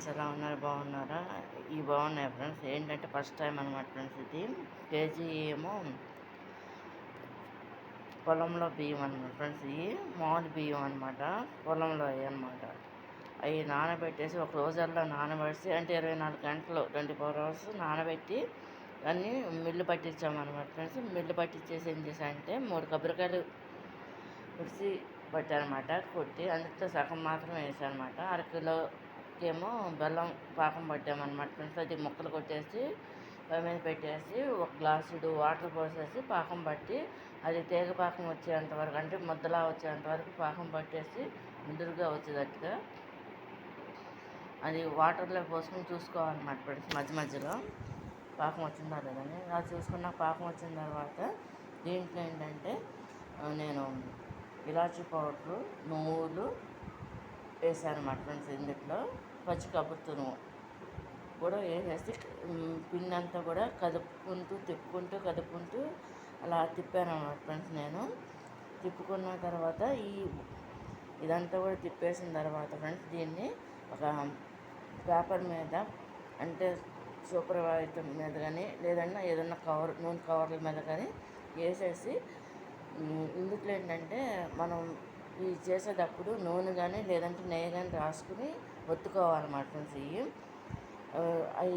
Friends, ఎలా ఉన్నారు? బాగున్నారా? బాగున్నాయి ఫ్రెండ్స్. ఏంటంటే ఫస్ట్ టైం అనమాట ఫ్రెండ్స్. ఇది కేజీ ఏమో పొలంలో బియ్యం అనమాట ఫ్రెండ్స్. ఇవి మామూలు బియ్యం అనమాట, పొలంలో అవి అనమాట. అవి నానబెట్టేసి ఒక రోజల్లా నానబెట్టి, అంటే 24 గంటలు 24 అవర్స్ నానబెట్టి అన్నీ మిల్లు పట్టించామన్నమాట ఫ్రెండ్స్. మిల్లు పట్టించేసి ఏం చేశానంటే 3 కొబ్బరికాయలు మిక్సీ పట్టానమాట, కొట్టి అందులో సగం మాత్రం వేసానమాట. అరకిలోకేమో బెల్లం పాకం పట్టామన్నమాట ఫ్రెండ్స్. అది ముక్కలు కొట్టేసి పొయ్యి మీద పెట్టేసి ఒక గ్లాసుడు వాటర్ పోసేసి పాకం పట్టి, అది తీగ పాకం వచ్చేంత వరకు, అంటే ముద్దలా వచ్చేంత వరకు పాకం పట్టేసి ముదురుగా వచ్చేటట్టుగా అది వాటర్లో పోసుకొని చూసుకోవాలన్నమాట ఫ్రెండ్స్. మధ్య మధ్యలో పాకం వచ్చిందా లేదని అది చూసుకున్న పాకం వచ్చిన తర్వాత దీంట్లో ఏంటంటే నేను ఇలాచీ పౌడరు, నువ్వులు వేసాను అన్నమాట ఫ్రెండ్స్. ఇందులో పచ్చి కొబ్బరి తురుము కూడా వేసేసి పిండి అంతా కూడా కదుపుకుంటూ అలా తిప్పాను అన్నమాట ఫ్రెండ్స్. నేను తిప్పుకున్న తర్వాత ఇదంతా కూడా తిప్పేసిన తర్వాత ఫ్రెండ్స్, దీన్ని ఒక పేపర్ మీద, అంటే సూపర్ వైట్ మీద కానీ లేదన్నా ఏదన్నా నూనె కవర్ల మీద కానీ వేసేసి, ఇందులో ఏంటంటే మనం ఇవి చేసేటప్పుడు నూనె కానీ లేదంటే నెయ్యి కానీ రాసుకుని ఒత్తుకోవాలన్నమాట ఫ్రెండ్స్. అవి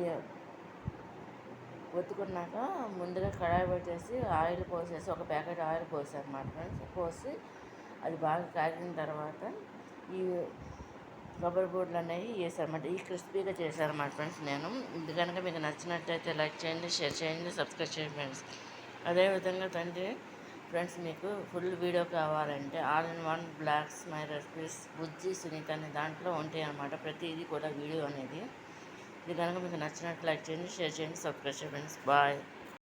ఒత్తుకున్నాక ముందుగా కడాయి పెట్టేసి ఆయిల్ పోసేసి, ఒక ప్యాకెట్ ఆయిల్ పోసాను అన్నమాట ఫ్రెండ్స్. పోసి అది బాగా కాగిన తర్వాత ఈ కొబ్బరి బూరెలు అనేవి వేసారన్నమాట. క్రిస్పీగా చేశారన్నమాట ఫ్రెండ్స్. నేను ఇది కనుక మీకు నచ్చినట్టయితే లైక్ చేయండి, షేర్ చేయండి, సబ్స్క్రైబ్ చేయండి ఫ్రెండ్స్. అదేవిధంగా ఫ్రెండ్స్, మీకు ఫుల్ వీడియో కావాలంటే all in one blogs my recipes Bujji Sunitha అనే దాంట్లో ఉంటాయి అన్నమాట. ప్రతిదీ కూడా వీడియో అనేది. ఇది కనుక మీకు నచ్చినట్టు లైక్ చేయండి, షేర్ చేయండి, సబ్స్క్రైబ్ చేయండి ఫ్రెండ్స్. బాయ్.